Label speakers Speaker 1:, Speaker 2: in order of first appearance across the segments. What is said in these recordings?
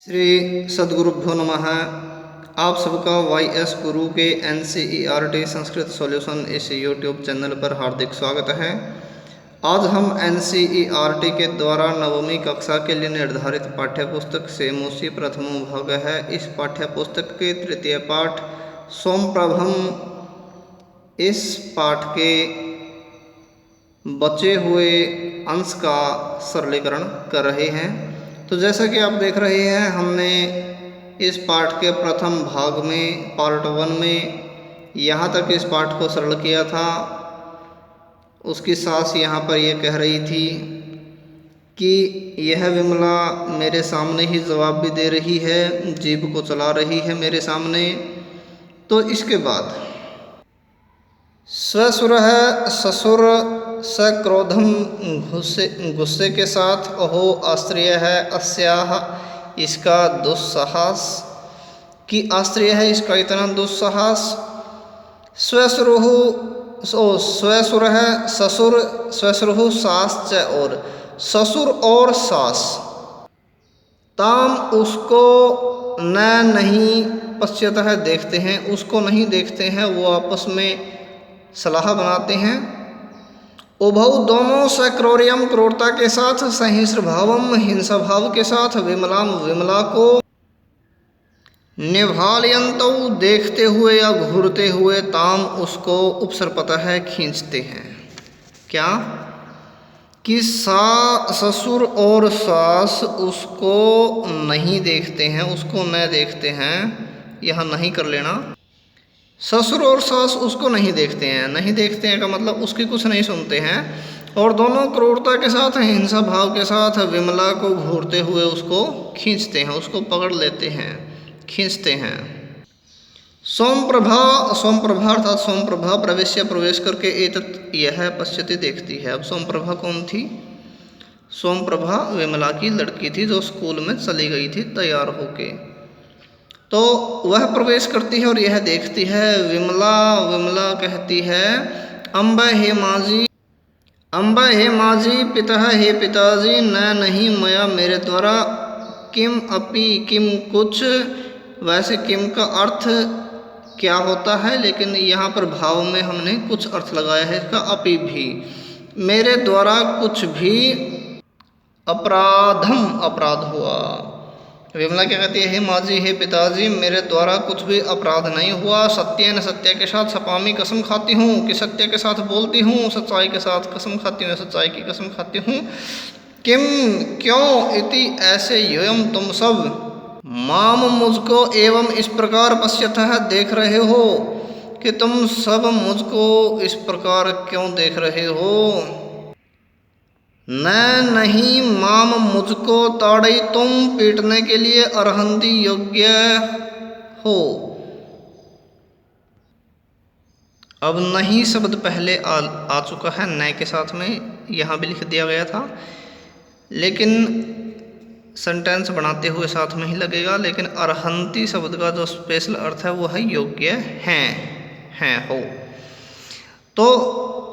Speaker 1: श्री सद्गुरुभ्यो नमः। आप सबका YS गुरु के NCERT संस्कृत सॉल्यूशन इस यूट्यूब चैनल पर हार्दिक स्वागत है। आज हम NCERT के द्वारा नवमी कक्षा के लिए निर्धारित पाठ्यपुस्तक सेमोसी प्रथम भाग है। इस पाठ्यपुस्तक के तृतीय पाठ सोमप्रभम इस पाठ के बचे हुए अंश का सरलीकरण कर रहे हैं। तो जैसा कि आप देख रहे हैं, हमने इस पाठ के प्रथम भाग में पार्ट 1 में यहाँ तक इस पाठ को सरल किया था। उसकी सास यहाँ पर ये कह रही थी कि यह विमला मेरे सामने ही जवाब भी दे रही है, जीभ को चला रही है मेरे सामने। तो इसके बाद स्वसुर है ससुर सक्रोधम गुस्से के साथ अहो आश्रय है अस्याह इसका दुस्साहस कि आश्रय है इसका इतना दुस्साहस। स्वसुर है ससुर स्वसुरहु सास च और ससुर और सास ताम उसको नहीं पश्चात है देखते हैं, उसको नहीं देखते हैं, वो आपस में सलाह बनाते हैं। उभौ दोनों सक्रोर्यम क्रूरता के साथ सहिंस्र भावम हिंसा भाव के साथ विमलाम विमला को निभालयंतौ देखते हुए या घूरते हुए ताम उसको उपसर्पता है खींचते हैं। क्या कि ससुर और सास उसको नहीं देखते हैं, उसको न देखते हैं, यह नहीं कर लेना। ससुर और सास उसको नहीं देखते हैं, नहीं देखते हैं का मतलब उसकी कुछ नहीं सुनते हैं, और दोनों क्रूरता के साथ हिंसा भाव के साथ विमला को घूरते हुए उसको खींचते हैं, उसको पकड़ लेते हैं, खींचते हैं। सोमप्रभा अर्थात सोमप्रभा प्रवेश करके एतत् यह पश्यति देखती है। अब सोमप्रभा कौन थी? सोमप्रभा विमला की लड़की थी जो स्कूल में चली गई थी तैयार होके। तो वह प्रवेश करती है और यह देखती है। विमला कहती है अम्ब हे माजी पिता हे पिताजी नहीं मया मेरे द्वारा किम अपि किम कुछ। वैसे किम का अर्थ क्या होता है, लेकिन यहाँ पर भाव में हमने कुछ अर्थ लगाया है इसका। अपि भी मेरे द्वारा कुछ भी अपराध हुआ। विमला क्या कहती है? हे माजी हे पिताजी मेरे द्वारा कुछ भी अपराध नहीं हुआ। सत्येन सत्य के साथ सपामी कसम खाती हूँ कि सत्य के साथ बोलती हूँ, सच्चाई के साथ कसम खाती हूँ, सच्चाई की कसम खाती हूँ। किम क्यों इति ऐसे योयम तुम सब माम मुझको एवं इस प्रकार पश्यत है देख रहे हो कि तुम सब मुझको इस प्रकार क्यों देख रहे हो। नहीं माम मुझको ताड़ई तुम पीटने के लिए अर्हंती योग्य हो। अब नहीं शब्द पहले आ चुका है न के साथ में, यहाँ भी लिख दिया गया था, लेकिन सेंटेंस बनाते हुए साथ में ही लगेगा। लेकिन अर्हंती शब्द का जो स्पेशल अर्थ है वो है योग्य हैं हो। तो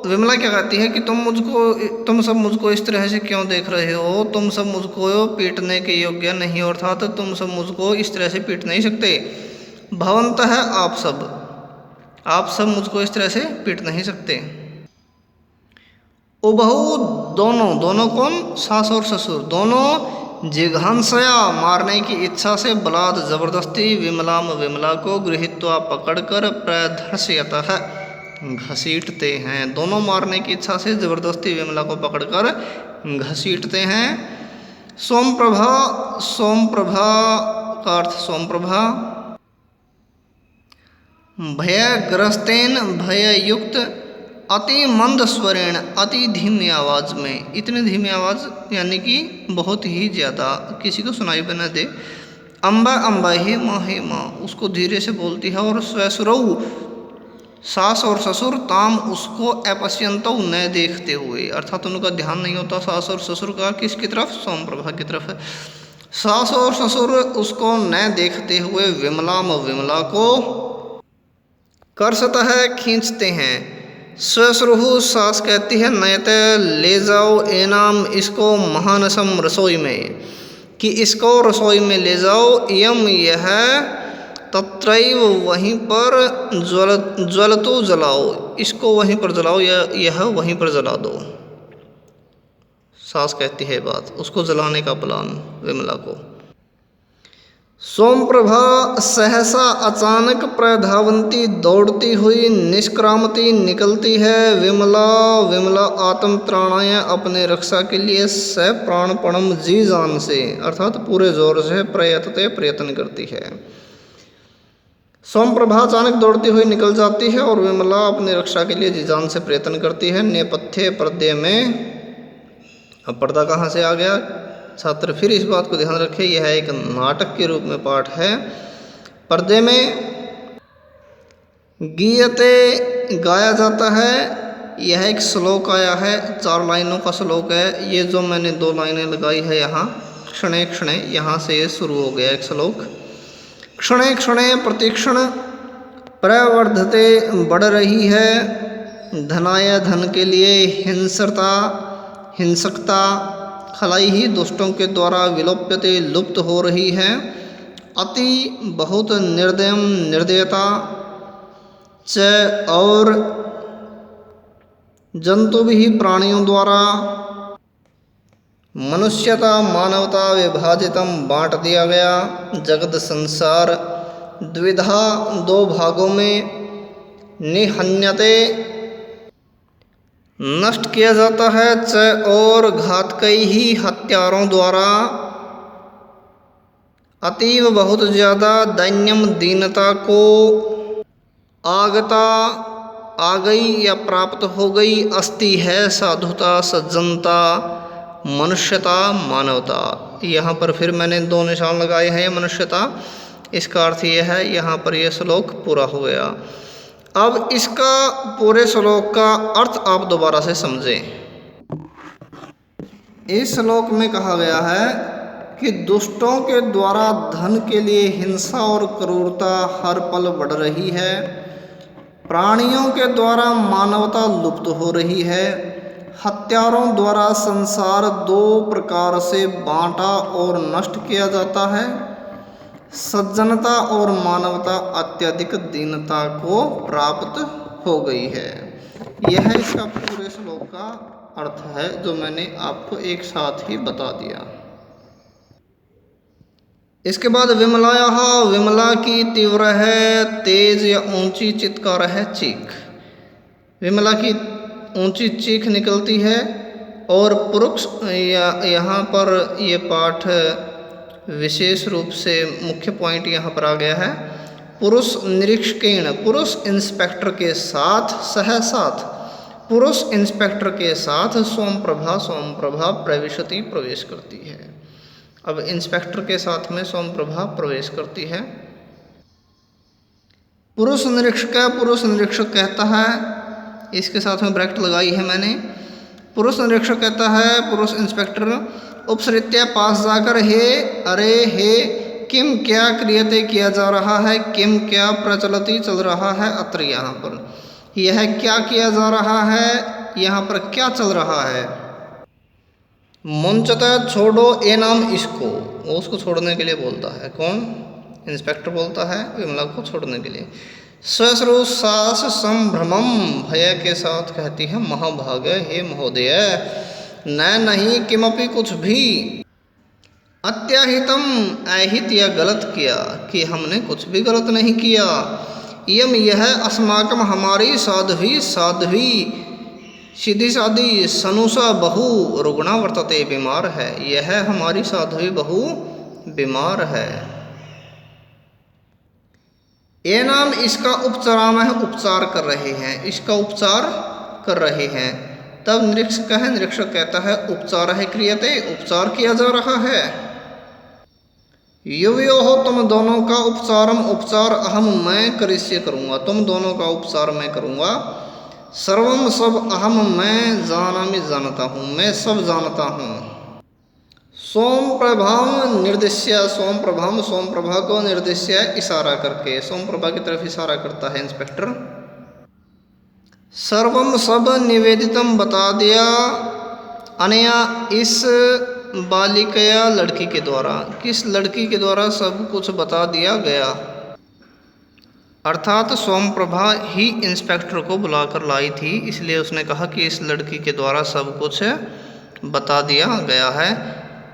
Speaker 1: विमला क्या कहती है कि तुम सब मुझको इस तरह से क्यों देख रहे हो, तुम सब मुझको पीटने के योग्य नहीं, अर्थात तुम सब मुझको इस तरह से पीट नहीं सकते। भवंतः आप सब मुझको इस तरह से पीट नहीं सकते। उभौ दोनों कौन? सास और ससुर दोनों जिघांसया मारने की इच्छा से बलात् जबरदस्ती विमला को गृहीत्वा पकड़कर प्रधर्षयतः घसीटते हैं। दोनों मारने की इच्छा से जबरदस्ती विमला को पकड़कर घसीटते हैं। सोमप्रभा का अर्थ सोमप्रभा भयग्रस्तेन भययुक्त अति मंद स्वरेण अति धीमी आवाज में, इतनी धीमी आवाज यानी कि बहुत ही ज़्यादा किसी को सुनाई भी न दे। अम्बा हे माँ उसको धीरे से बोलती है। और स्वसुरऊ सास और ससुर ताम उसको अपश्यंतौ न देखते हुए, अर्थात उनका ध्यान नहीं होता सास और ससुर का किसकी तरफ? सोमप्रभा की तरफ। सास और ससुर उसको न देखते हुए विमला को कर्षतः खींचते हैं। स्वसुरहु सास कहती है नयत ले जाओ एनाम इसको महानसम रसोई में, कि इसको रसोई में ले जाओ, यम यह, तत्रैव वहीं पर, ज्वलतो जलाओ, इसको वहीं पर जलाओ, यह वहीं पर जला दो। सास कहती है बात, उसको जलाने का प्लान विमला को। सोमप्रभा सहसा अचानक प्रधावंती दौड़ती हुई निष्क्रामती निकलती है। विमला विमला आत्म त्राणाय अपने रक्षा के लिए सप्राणपणम जी जान से अर्थात पूरे जोर से प्रयत्न करती है। सोमप्रभा अचानक दौड़ती हुई निकल जाती है और विमला अपनी रक्षा के लिए जी जान से प्रयत्न करती है। नेपथ्य पर्दे में, अब पर्दा कहाँ से आ गया? छात्र फिर इस बात को ध्यान रखें, यह एक नाटक के रूप में पाठ है। पर्दे में गीयते गाया जाता है। यह एक श्लोक आया है, 4 लाइनों का श्लोक है। ये जो मैंने 2 लाइनें लगाई है यहाँ, क्षणे क्षणे, यहाँ से ये शुरू हो गया एक श्लोक। क्षणे क्षणे प्रतिक्षण प्रवर्धते बढ़ रही है। धनाय धन के लिए हिंसकता खलाई ही दुष्टों के द्वारा विलोप्यते लुप्त हो रही है। अति बहुत निर्दयम निर्दयता च और जंतु भी प्राणियों द्वारा मनुष्यता मानवता विभाजितम बांट दिया गया। जगत संसार द्विधा 2 भागों में निहन्यते नष्ट किया जाता है। च और घातकई ही हत्यारों द्वारा अतीव बहुत ज़्यादा दैन्यम दीनता को आ गई या प्राप्त हो गई। अस्ति है साधुता सज्जनता मनुष्यता मानवता। यहाँ पर फिर मैंने 2 निशान लगाए हैं मनुष्यता, इसका अर्थ यह है, यहाँ पर यह श्लोक पूरा हो गया। अब इसका पूरे श्लोक का अर्थ आप दोबारा से समझें। इस श्लोक में कहा गया है कि दुष्टों के द्वारा धन के लिए हिंसा और क्रूरता हर पल बढ़ रही है। प्राणियों के द्वारा मानवता लुप्त हो रही है। हत्यारों द्वारा संसार 2 प्रकार से बांटा और नष्ट किया जाता है। सज्जनता और मानवता अत्यधिक दीनता को प्राप्त हो गई है। यह इसका पूरे श्लोक का अर्थ है, जो मैंने आपको एक साथ ही बता दिया। इसके बाद विमलायाः, विमला की तीव्र है तेज या ऊंची चित्कार है चीख। विमला की ऊंची चीख निकलती है। और पुरुष, यहाँ पर ये पाठ विशेष रूप से मुख्य पॉइंट यहाँ पर आ गया है। पुरुष निरीक्षकेण, पुरुष इंस्पेक्टर के साथ, पुरुष इंस्पेक्टर के साथ सोमप्रभा प्रविशति प्रवेश करती है। अब इंस्पेक्टर के साथ में सोमप्रभा प्रवेश करती है। पुरुष निरीक्षक कहता है, इसके साथ में ब्रैकेट लगाई है मैंने। पुरुष निरीक्षक कहता है, पुरुष इंस्पेक्टर उपसृत्य पास जाकर, हे अरे हे, किम क्या क्रियते किया जा रहा है, किम क्या प्रचलति चल रहा है। अत्र यहाँ पर यह क्या किया जा रहा है, यहाँ पर क्या चल रहा है। मुंचता छोड़ो ए नाम इसको, वो उसको छोड़ने के लिए बोलता है। कौन? इंस्पेक्टर बोलता है विमला को छोड़ने के लिए। सश्रु सास संभ्रमम, भय के साथ कहती है, महाभाग हे महोदय, नहीं किमपि कुछ भी, अत्याहितम अहित या गलत किया, कि हमने कुछ भी गलत नहीं किया। यम यह अस्माकम हमारी साध्वी सीधी सादी सनुषा बहु रुग्णा वर्तते बीमार है। यह हमारी साध्वी बहु बीमार है। ये नाम इसका उपचाराम है, उपचार कर रहे हैं, इसका उपचार कर रहे हैं। तब निरीक्षक कहता है, उपचार है क्रियते, उपचार किया जा रहा है। युवयो हो, तुम दोनों का उपचार अहम मैं करिष्ये करूँगा, तुम दोनों का उपचार मैं करूँगा। सर्वम सब अहम मैं जानता हूँ, मैं सब जानता हूँ। सोमप्रभाम निर्देश्य, सोमप्रभा को निर्देश्य इशारा करके, सोमप्रभा की तरफ इशारा करता है इंस्पेक्टर। सर्वम सब निवेदितम बता दिया, अनया इस बालिकया लड़की के द्वारा, किस लड़की के द्वारा सब कुछ बता दिया गया। अर्थात सोमप्रभा ही इंस्पेक्टर को बुलाकर लाई थी, इसलिए उसने कहा कि इस लड़की के द्वारा सब कुछ बता दिया गया है।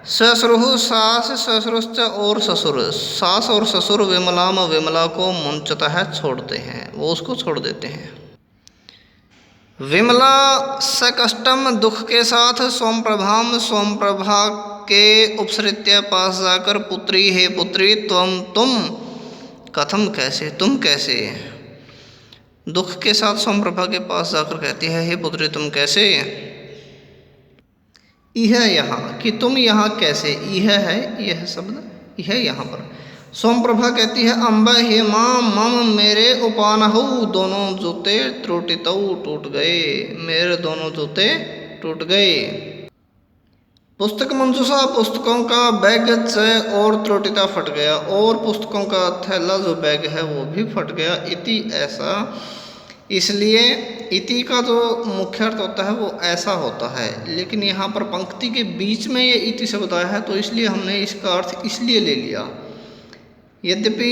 Speaker 1: ससुरु सास ससुरश्च और ससुर, सास और ससुर विमलाम विमला को मुंचतः छोड़ते हैं, वो उसको छोड़ देते हैं। विमला सकष्टम दुख के साथ सोमप्रभाम, सोमप्रभा के उपसृत्य पास जाकर पुत्री हे पुत्री तुम कथम कैसे, तुम कैसे। दुख के साथ सोमप्रभा के पास जाकर कहती है हे पुत्री तुम कैसे। यह यहाँ कि तुम यहाँ कैसे, यह है यह शब्द यह यहाँ पर। सोमप्रभा कहती है अम्ब हे माँ मम मेरे उपानहु, दोनों जूते त्रुटितौ टूट गए, मेरे दोनों जूते टूट गए। पुस्तक मंजूषा, पुस्तकों का बैग और त्रुटिता फट गया, और पुस्तकों का थैला जो बैग है वो भी फट गया। इति ऐसा, इसलिए इति का जो मुख्य अर्थ होता है वो ऐसा होता है, लेकिन यहाँ पर पंक्ति के बीच में ये इति शब्द आया है तो इसलिए हमने इसका अर्थ इसलिए ले लिया। यद्यपि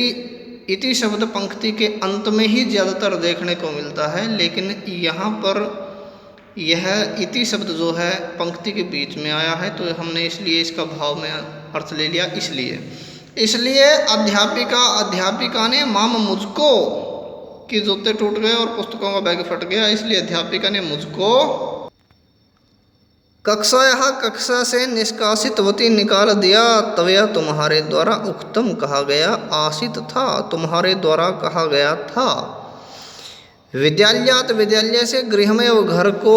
Speaker 1: इति शब्द पंक्ति के अंत में ही ज़्यादातर देखने को मिलता है, लेकिन यहाँ पर यह इति शब्द जो है पंक्ति के बीच में आया है तो हमने इसलिए इसका भाव में अर्थ ले लिया। इसलिए अध्यापिका ने माम मुझको, कि जूते टूट गए और पुस्तकों का बैग फट गया, इसलिए अध्यापिका ने मुझको कक्षा से निष्कासितवती निकाल दिया। तवया तुम्हारे द्वारा उक्तम कहा गया, आसित था तुम्हारे द्वारा कहा गया था। विद्यालयात, विद्यालय से, गृहम एवं घर को,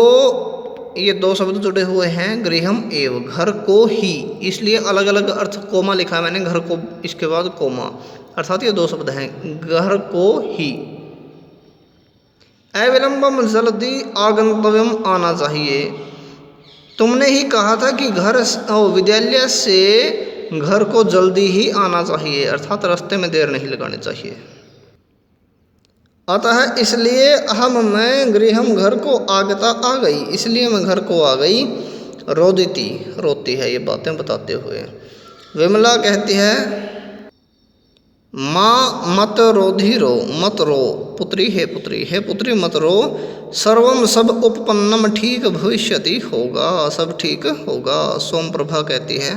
Speaker 1: ये दो शब्द जुड़े हुए हैं, गृहम एवं घर को ही, इसलिए अलग अलग अर्थ कोमा लिखा है मैंने, घर को इसके बाद कोमा, अर्थात ये दो शब्द हैं, घर को ही। अविलंबम जल्दी आगंतव्यम आना चाहिए, तुमने ही कहा था कि विद्यालय से घर को जल्दी ही आना चाहिए, अर्थात रास्ते में देर नहीं लगानी चाहिए। अतः इसलिए अहम मैं गृहम घर को आगता आ गई, इसलिए मैं घर को आ गई। रोदिती रोती है, ये बातें बताते हुए। विमला कहती है माँ मत रोधी रो, मत रो पुत्री हे पुत्री मत रो। सर्वम सब उपपन्नम ठीक भविष्यति होगा, सब ठीक होगा। सोमप्रभा कहती है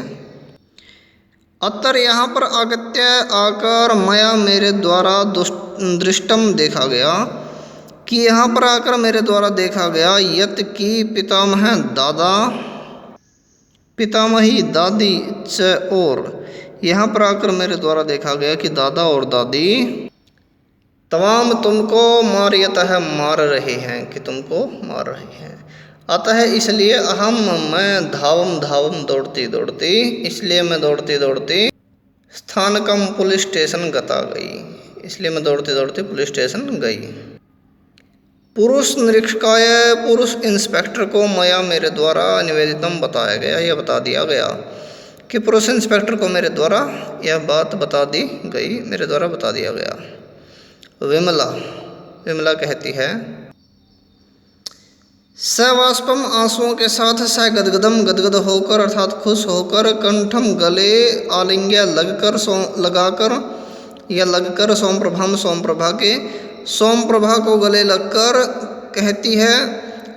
Speaker 1: अत्तर यहाँ पर आगत्य आकर मया मेरे द्वारा दृष्टम देखा गया, कि यहाँ पर आकर मेरे द्वारा देखा गया। यत की पितामह दादा पितामही दादी च और, यहाँ पर आकर मेरे द्वारा देखा गया कि दादा और दादी तमाम तुमको मारियतः मार रहे हैं, कि तुमको मार रहे हैं। अतः इसलिए अहम मैं धावम धावम दौड़ती दौड़ती, इसलिए मैं दौड़ती दौड़ती स्थानकम पुलिस स्टेशन गता गई, इसलिए मैं दौड़ती दौड़ती पुलिस स्टेशन गई। पुरुष निरीक्षकाय, पुरुष इंस्पेक्टर को मया मेरे द्वारा निवेदितम बताया गया, यह बता दिया गया कि पुरुष इंस्पेक्टर को मेरे द्वारा यह बात बता दी गई, मेरे द्वारा बता दिया गया। विमला कहती है सवाष्पम आंसुओं के साथ स गदगदम गदगद होकर, अर्थात खुश होकर, कंठम गले आलिंग्य लगकर सोमप्रभा के, सोमप्रभा को गले लगकर कहती है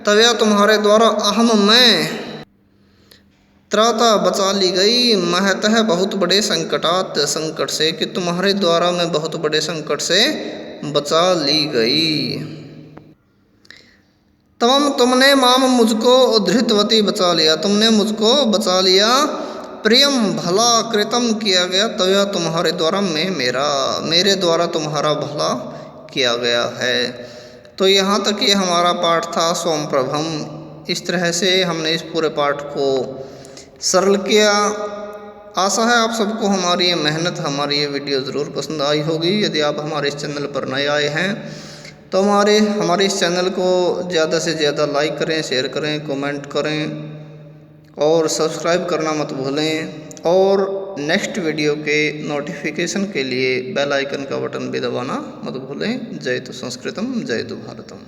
Speaker 1: तव्या तुम्हारे द्वारा अहम मैं त्राता बचा ली गई, महतः बहुत बड़े संकटात, संकट से, कि तुम्हारे द्वारा मैं बहुत बड़े संकट से बचा ली गई। तम तुमने माम मुझको धृतवती बचा लिया, तुमने मुझको बचा लिया। प्रियम भला कृतम किया गया, तव्या तुम्हारे द्वारा मेरे द्वारा तुम्हारा भला किया गया है। तो यहाँ तक ये हमारा पाठ था सोमप्रभम। इस तरह से हमने इस पूरे पाठ को सरल किया। आशा है आप सबको हमारी ये मेहनत, हमारी ये वीडियो ज़रूर पसंद आई होगी। यदि आप हमारे इस चैनल पर नए आए हैं तो हमारे इस चैनल को ज़्यादा से ज़्यादा लाइक करें, शेयर करें, कमेंट करें और सब्सक्राइब करना मत भूलें। और नेक्स्ट वीडियो के नोटिफिकेशन के लिए बेल आइकन का बटन भी दबाना मत भूलें। जय तो संस्कृतम, जय तो भारतम।